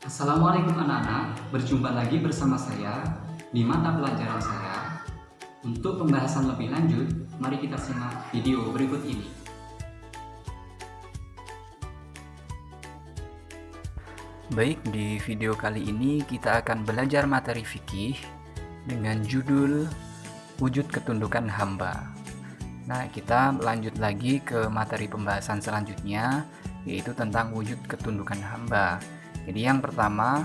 Assalamualaikum anak-anak, berjumpa lagi bersama saya di mata pelajaran saya. Untuk pembahasan lebih lanjut, mari kita simak video berikut ini. Baik, di video kali ini kita akan belajar materi fikih dengan judul Wujud Ketundukan Hamba. Nah, kita lanjut lagi ke materi pembahasan selanjutnya, yaitu tentang wujud ketundukan hamba. Jadi yang pertama,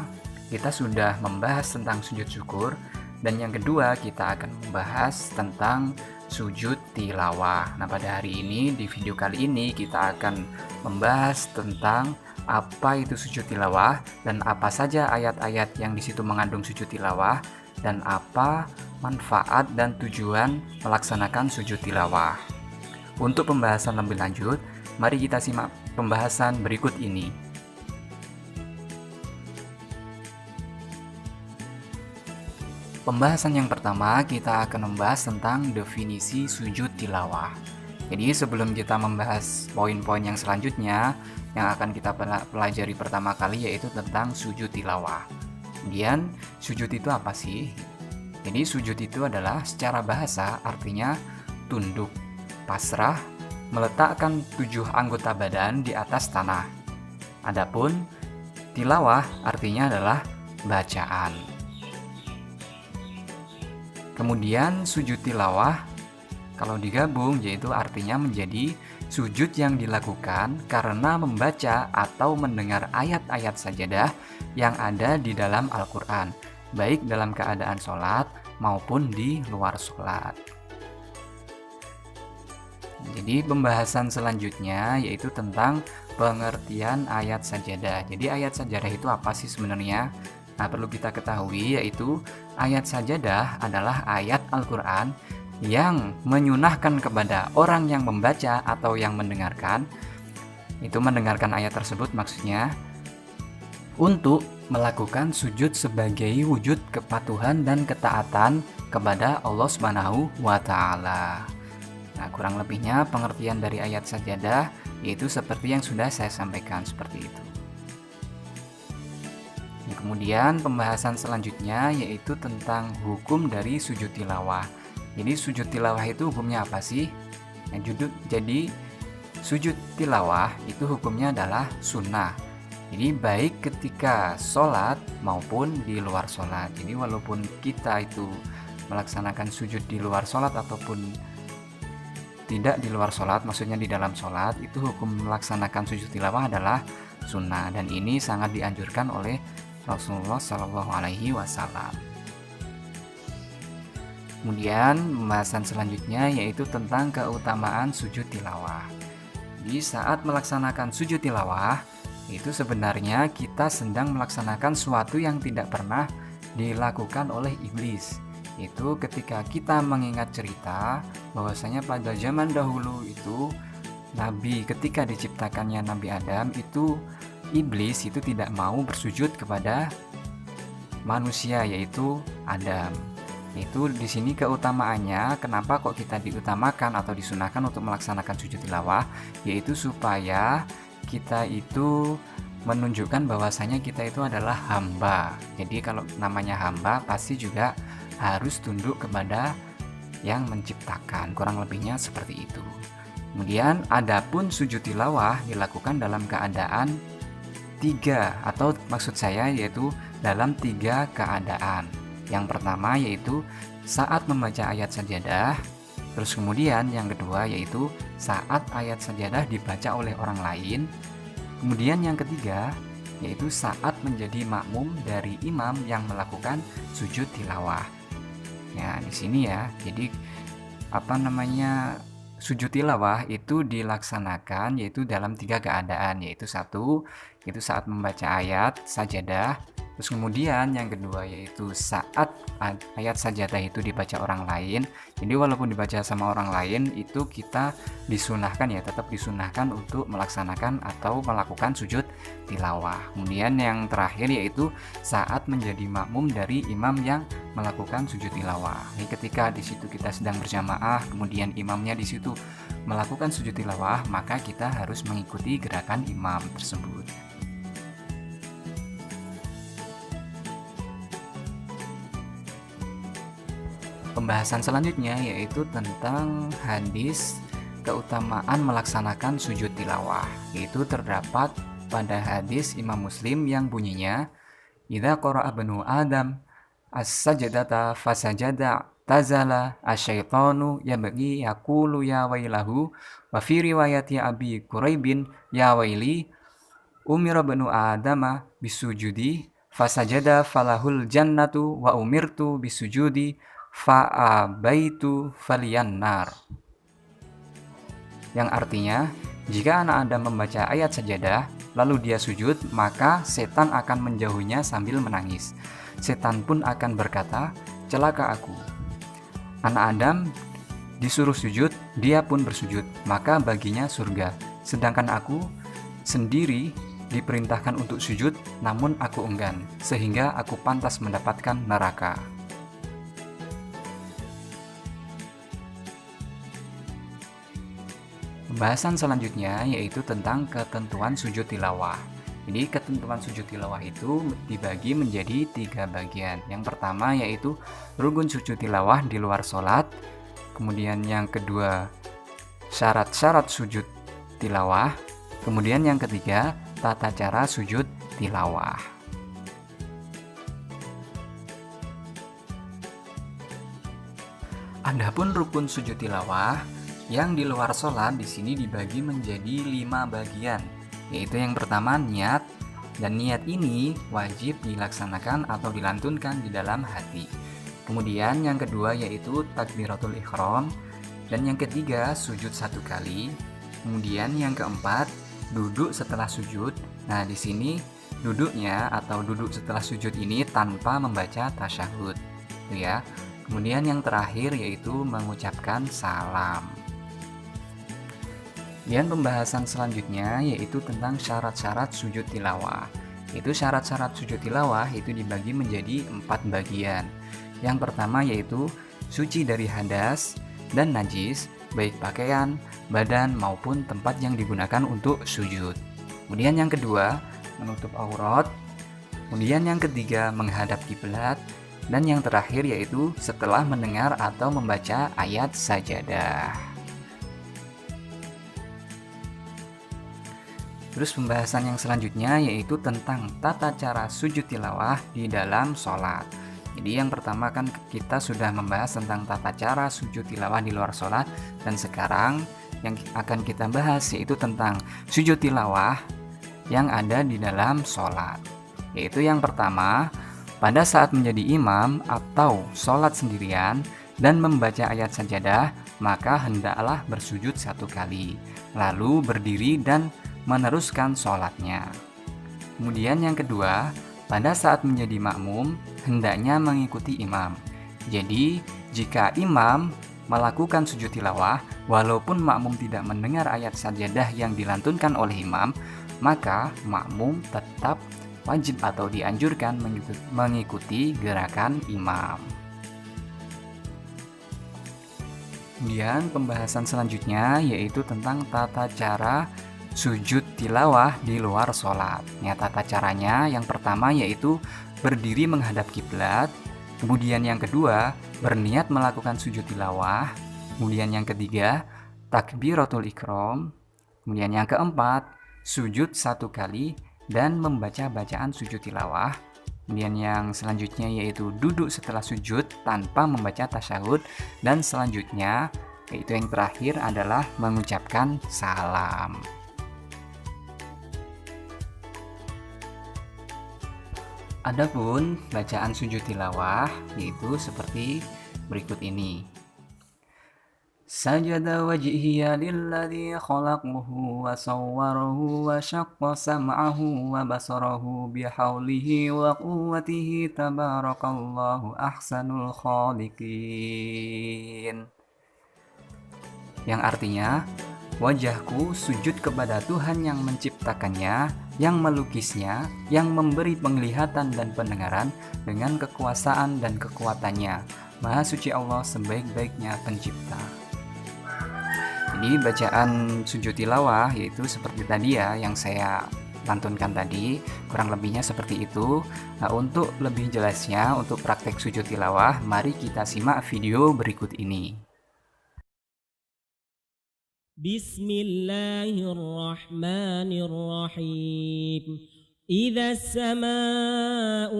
kita sudah membahas tentang sujud syukur, dan yang kedua kita akan membahas tentang sujud tilawah. Nah, pada hari ini, di video kali ini kita akan membahas tentang apa itu sujud tilawah dan apa saja ayat-ayat yang di situ mengandung sujud tilawah dan apa manfaat dan tujuan melaksanakan sujud tilawah. Untuk pembahasan lebih lanjut, mari kita simak pembahasan berikut ini. Pembahasan yang pertama, kita akan membahas tentang definisi sujud tilawah. Jadi sebelum kita membahas poin-poin yang selanjutnya, yang akan kita pelajari pertama kali yaitu tentang sujud tilawah. Kemudian, sujud itu apa sih? Jadi sujud itu adalah secara bahasa artinya tunduk, pasrah, meletakkan 7 anggota badan di atas tanah. Adapun tilawah artinya adalah bacaan. Kemudian sujud tilawah kalau digabung yaitu artinya menjadi sujud yang dilakukan karena membaca atau mendengar ayat-ayat sajadah yang ada di dalam Al-Quran, baik dalam keadaan sholat maupun di luar sholat. Jadi pembahasan selanjutnya yaitu tentang pengertian ayat sajadah. Jadi ayat sajadah itu apa sih sebenarnya? Nah, perlu kita ketahui yaitu ayat sajadah adalah ayat Al-Quran yang menyunahkan kepada orang yang membaca atau yang mendengarkan, itu mendengarkan ayat tersebut maksudnya, untuk melakukan sujud sebagai wujud kepatuhan dan ketaatan kepada Allah Subhanahu wa Ta'ala. Nah, kurang lebihnya pengertian dari ayat sajadah yaitu seperti yang sudah saya sampaikan seperti itu. Kemudian pembahasan selanjutnya yaitu tentang hukum dari sujud tilawah. Jadi sujud tilawah itu hukumnya apa sih? Jadi sujud tilawah itu hukumnya adalah sunnah. Jadi baik ketika sholat maupun di luar sholat. Jadi walaupun kita itu melaksanakan sujud di luar sholat ataupun tidak di luar sholat, maksudnya di dalam sholat, itu hukum melaksanakan sujud tilawah adalah sunnah. Dan ini sangat dianjurkan oleh Rasulullah Shallallahu Alaihi Wasallam. Kemudian pembahasan selanjutnya yaitu tentang keutamaan sujud tilawah. Di saat melaksanakan sujud tilawah, itu sebenarnya kita sedang melaksanakan sesuatu yang tidak pernah dilakukan oleh iblis. Itu ketika kita mengingat cerita bahwasanya pada zaman dahulu itu Nabi, ketika diciptakannya Nabi Adam, itu iblis itu tidak mau bersujud kepada manusia yaitu Adam. Itu di sini keutamaannya, kenapa kok kita diutamakan atau disunahkan untuk melaksanakan sujud tilawah, yaitu supaya kita itu menunjukkan bahwasanya kita itu adalah hamba. Jadi kalau namanya hamba pasti juga harus tunduk kepada yang menciptakan. Kurang lebihnya seperti itu. Kemudian adapun sujud tilawah dilakukan dalam keadaan 3, atau maksud saya yaitu dalam 3 keadaan. Yang pertama yaitu saat membaca ayat sajadah, terus kemudian yang kedua yaitu saat ayat sajadah dibaca oleh orang lain, kemudian yang ketiga yaitu saat menjadi makmum dari imam yang melakukan sujud tilawah. Ya, di sini ya. Jadi sujud tilawah itu dilaksanakan yaitu dalam 3 keadaan, yaitu satu itu saat membaca ayat sajadah, terus kemudian yang kedua yaitu saat ayat sajadah itu dibaca orang lain. Jadi walaupun dibaca sama orang lain itu kita disunahkan ya, tetap disunahkan untuk melaksanakan atau melakukan sujud tilawah. Kemudian yang terakhir yaitu saat menjadi makmum dari imam yang melakukan sujud tilawah. Ini ketika di situ kita sedang berjamaah, kemudian imamnya di situ melakukan sujud tilawah, maka kita harus mengikuti gerakan imam tersebut. Pembahasan selanjutnya yaitu tentang hadis keutamaan melaksanakan sujud tilawah. Itu terdapat pada hadis Imam Muslim yang bunyinya, "Idza qara'a banu Adam as-sajdata fasajada tazala asyaitanu yabghi yaqulu ya wailahu." Wa fi riwayati Abi Quraibin ya waili umira banu Adama bisujudi fasajada falahul jannatu wa umirtu bisujudi fa'abaitu faliyannar. Yang artinya, jika anak Adam membaca ayat sajadah lalu dia sujud, maka setan akan menjauhinya sambil menangis. Setan pun akan berkata, "Celaka aku." Anak Adam disuruh sujud, dia pun bersujud, maka baginya surga. Sedangkan aku sendiri diperintahkan untuk sujud, namun aku enggan, sehingga aku pantas mendapatkan neraka. Pembahasan selanjutnya yaitu tentang ketentuan sujud tilawah. Jadi ketentuan sujud tilawah itu dibagi menjadi 3 bagian. Yang pertama yaitu rukun sujud tilawah di luar sholat. Kemudian yang kedua syarat-syarat sujud tilawah. Kemudian yang ketiga tata cara sujud tilawah. Adapun rukun sujud tilawah yang di luar sholat di sini dibagi menjadi 5 bagian, yaitu yang pertama niat, dan niat ini wajib dilaksanakan atau dilantunkan di dalam hati. Kemudian yang kedua yaitu takbiratul ihram, dan yang ketiga sujud 1 kali. Kemudian yang keempat duduk setelah sujud. Nah di sini duduknya atau duduk setelah sujud ini tanpa membaca tasyahud, ya. Kemudian yang terakhir yaitu mengucapkan salam. Dan pembahasan selanjutnya yaitu tentang syarat-syarat sujud tilawah. Itu syarat-syarat sujud tilawah itu dibagi menjadi 4 bagian. Yang pertama yaitu suci dari hadas dan najis, baik pakaian, badan maupun tempat yang digunakan untuk sujud. Kemudian yang kedua, menutup aurat. Kemudian yang ketiga, menghadap kiblat. Dan yang terakhir yaitu setelah mendengar atau membaca ayat sajadah. Terus pembahasan yang selanjutnya yaitu tentang tata cara sujud tilawah di dalam sholat. Jadi yang pertama kan kita sudah membahas tentang tata cara sujud tilawah di luar sholat, dan sekarang yang akan kita bahas yaitu tentang sujud tilawah yang ada di dalam sholat. Yaitu yang pertama, pada saat menjadi imam atau sholat sendirian dan membaca ayat sajadah, maka hendaklah bersujud 1 kali, lalu berdiri dan meneruskan sholatnya. Kemudian yang kedua, pada saat menjadi makmum, hendaknya mengikuti imam. Jadi, jika imam melakukan sujud tilawah, walaupun makmum tidak mendengar ayat sajadah yang dilantunkan oleh imam, maka makmum tetap wajib atau dianjurkan mengikuti gerakan imam. Kemudian pembahasan selanjutnya yaitu tentang tata cara sujud tilawah di luar sholat. Ya, tata caranya yang pertama yaitu berdiri menghadap kiblat. Kemudian yang kedua, berniat melakukan sujud tilawah. Kemudian yang ketiga, takbiratul ihram. Kemudian yang keempat, sujud 1 kali dan membaca bacaan sujud tilawah. Kemudian yang selanjutnya yaitu duduk setelah sujud tanpa membaca tasyahud. Dan selanjutnya, yaitu yang terakhir adalah mengucapkan salam. Adapun bacaan sujud tilawah yaitu seperti berikut ini. Sajada wajhiya lilladzi khalaqahu wa sawwarahu wa syaqqa sam'ahu wa basarahu bihaulihi wa quwwatihi tabarakallahu ahsanul khaliqin. Yang artinya, wajahku sujud kepada Tuhan yang menciptakannya, yang melukisnya, yang memberi penglihatan dan pendengaran dengan kekuasaan dan kekuatannya. Maha suci Allah sebaik-baiknya pencipta. Jadi bacaan sujud tilawah yaitu seperti tadi ya yang saya lantunkan tadi, kurang lebihnya seperti itu. Nah, untuk lebih jelasnya, untuk praktek sujud tilawah, mari kita simak video berikut ini. Bismillahirrahmanirrahim. Idza as-samaa'u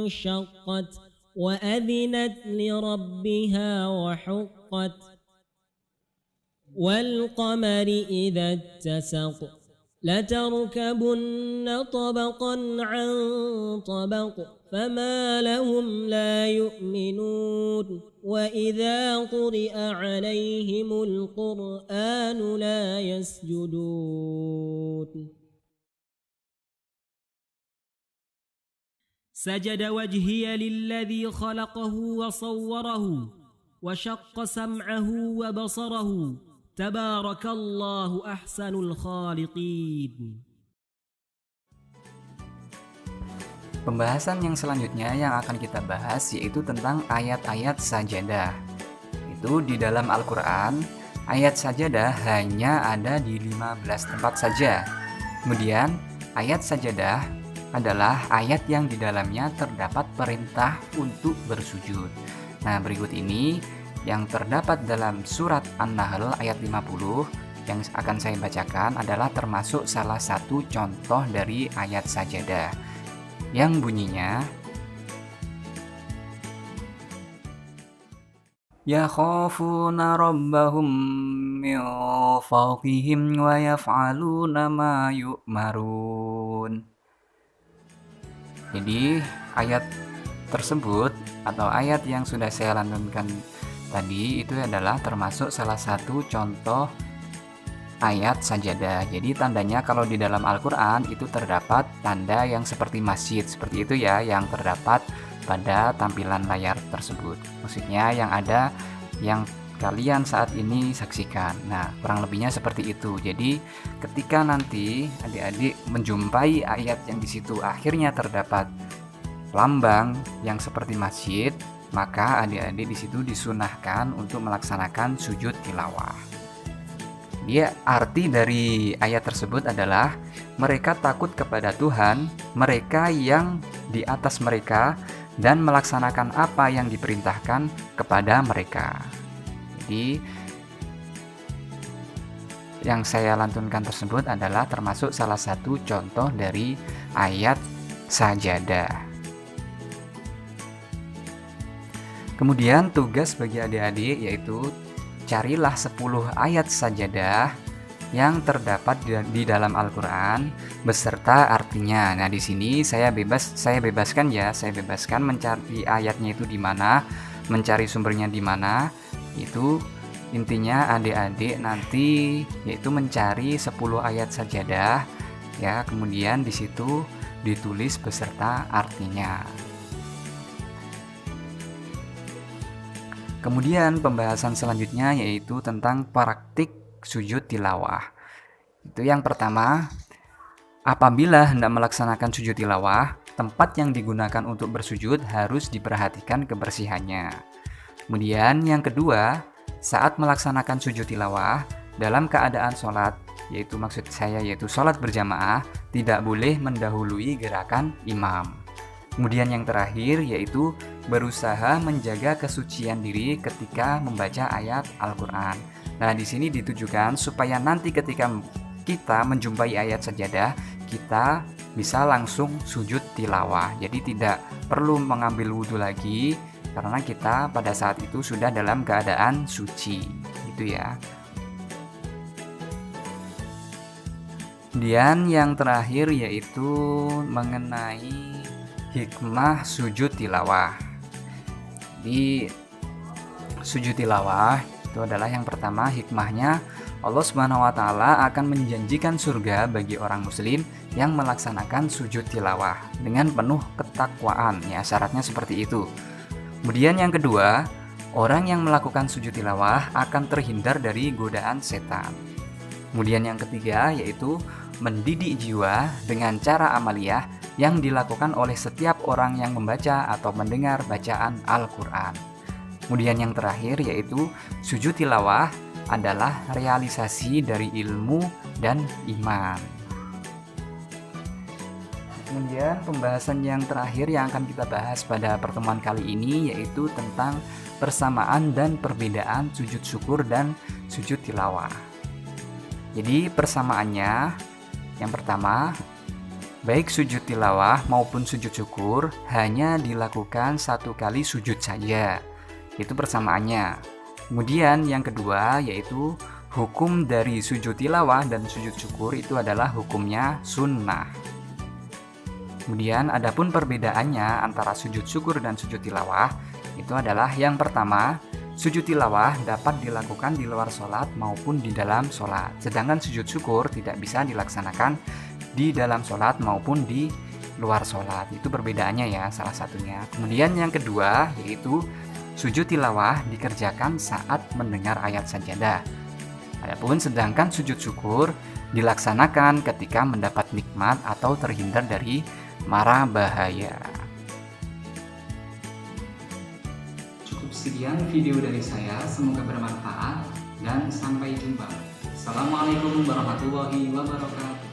inshaqqat wa adhinat li rabbiha wa huqqat wal qamari idza ittasaq لتركبن طبقا عن طبق فما لهم لا يؤمنون وإذا قرئ عليهم القرآن لا يسجدون سجد وجهي للذي خلقه وصوره وشق سمعه وبصره Tabarakallahu ahsanul khaliqin. Pembahasan yang selanjutnya yang akan kita bahas yaitu tentang ayat-ayat sajadah. Itu di dalam Al-Quran, ayat sajadah hanya ada di 15 tempat saja. Kemudian, ayat sajadah adalah ayat yang di dalamnya terdapat perintah untuk bersujud. Nah, berikut ini yang terdapat dalam surat An-Nahl ayat 50 yang akan saya bacakan adalah termasuk salah satu contoh dari ayat sajadah yang bunyinya yakhafuna rabbahum min fawqihim wa yaf'aluna ma yu'marun. Jadi ayat tersebut atau ayat yang sudah saya lantunkan tadi itu adalah termasuk salah satu contoh ayat sajadah. Jadi tandanya kalau di dalam Al-Quran itu terdapat tanda yang seperti masjid, seperti itu ya, yang terdapat pada tampilan layar tersebut. Maksudnya yang ada yang kalian saat ini saksikan. Nah, kurang lebihnya seperti itu. Jadi ketika nanti adik-adik menjumpai ayat yang di situ akhirnya terdapat lambang yang seperti masjid, maka adik-adik di situ disunahkan untuk melaksanakan sujud tilawah. Dia arti dari ayat tersebut adalah mereka takut kepada Tuhan, mereka yang di atas mereka, dan melaksanakan apa yang diperintahkan kepada mereka. Jadi yang saya lantunkan tersebut adalah termasuk salah satu contoh dari ayat sajadah. Kemudian tugas bagi adik-adik yaitu carilah 10 ayat sajadah yang terdapat di dalam Al-Quran beserta artinya. Nah, di sini saya bebaskan mencari ayatnya itu di mana, mencari sumbernya di mana. Itu intinya adik-adik nanti yaitu mencari 10 ayat sajadah ya, kemudian di situ ditulis beserta artinya. Kemudian pembahasan selanjutnya yaitu tentang praktik sujud tilawah. Itu yang pertama, apabila hendak melaksanakan sujud tilawah, tempat yang digunakan untuk bersujud harus diperhatikan kebersihannya. Kemudian yang kedua, saat melaksanakan sujud tilawah dalam keadaan sholat, yaitu sholat berjamaah, tidak boleh mendahului gerakan imam. Kemudian yang terakhir yaitu berusaha menjaga kesucian diri ketika membaca ayat Al-Quran. Nah, di sini ditujukan supaya nanti ketika kita menjumpai ayat sajadah, kita bisa langsung sujud tilawah. Jadi tidak perlu mengambil wudhu lagi karena kita pada saat itu sudah dalam keadaan suci. Gitu ya. Kemudian yang terakhir yaitu mengenai hikmah sujud tilawah. Di sujud tilawah itu adalah yang pertama, hikmahnya Allah Subhanahu wa taala akan menjanjikan surga bagi orang muslim yang melaksanakan sujud tilawah dengan penuh ketakwaan ya, syaratnya seperti itu. Kemudian yang kedua, orang yang melakukan sujud tilawah akan terhindar dari godaan setan. Kemudian yang ketiga yaitu mendidik jiwa dengan cara amaliyah yang dilakukan oleh setiap orang yang membaca atau mendengar bacaan Al-Quran. Kemudian yang terakhir yaitu sujud tilawah adalah realisasi dari ilmu dan iman. Kemudian pembahasan yang terakhir yang akan kita bahas pada pertemuan kali ini yaitu tentang persamaan dan perbedaan sujud syukur dan sujud tilawah. Jadi persamaannya, yang pertama, baik sujud tilawah maupun sujud syukur hanya dilakukan satu kali sujud saja. Itu persamaannya. Kemudian yang kedua yaitu hukum dari sujud tilawah dan sujud syukur itu adalah hukumnya sunnah. Kemudian adapun perbedaannya antara sujud syukur dan sujud tilawah itu adalah yang pertama, sujud tilawah dapat dilakukan di luar sholat maupun di dalam sholat. Sedangkan sujud syukur tidak bisa dilaksanakan di dalam sholat maupun di luar sholat. Itu perbedaannya ya, salah satunya. Kemudian yang kedua yaitu sujud tilawah dikerjakan saat mendengar ayat sajadah. Adapun sedangkan sujud syukur dilaksanakan ketika mendapat nikmat atau terhindar dari mara bahaya. Cukup sekian video dari saya, semoga bermanfaat dan sampai jumpa. Assalamualaikum warahmatullahi wabarakatuh.